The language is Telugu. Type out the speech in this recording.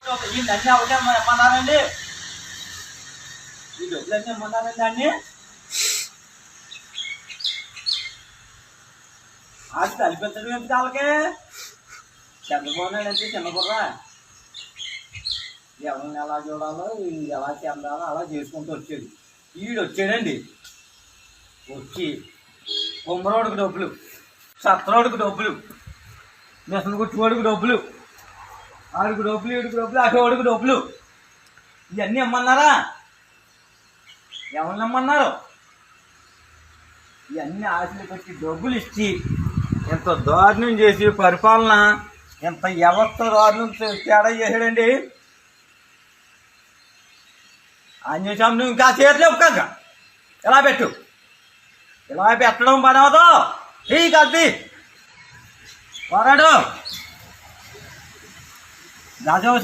ఈ అన్నీ అవసరం ఇమ్మన్నారండి, ఈ డబ్బులన్నీ ఇమ్మన్నారండి అన్ని అది కల్పించడం ఏంటి వాళ్ళకి. చంద్రబాబు నాయుడు అంటే చిన్న బుర్రా, ఎవరిని ఎలా చూడాలో ఎలా చెందాలో అలా చేసుకుంటూ వచ్చేది. ఈడు వచ్చాడండి, వచ్చి కుమ్మరోడికి డబ్బులు, సత్తరోడికి డబ్బులు, మిషన్ కుట్టుకోడికి డబ్బులు, ఆడికి డబ్బులు, ఈడికి డబ్బులు, అటోడికి డబ్బులు, ఇవన్నీ ఇమ్మన్నారా? ఎవరిని ఇమ్మన్నారు? ఇవన్నీ ఆశలు పెట్టి డబ్బులు ఇచ్చి ఎంత దారుణం చేసి పరిపాలన ఎంత వ్యవస్థ దారుణం తేడా చేసాడండి. ఆంజనేయస్వామి నువ్వు ఇంకా చేతులు ఒప్పుకోక, ఇలా పెట్టు, ఇలా పెట్టడం పని అవదు. ఈ కల్పి పోరాడు.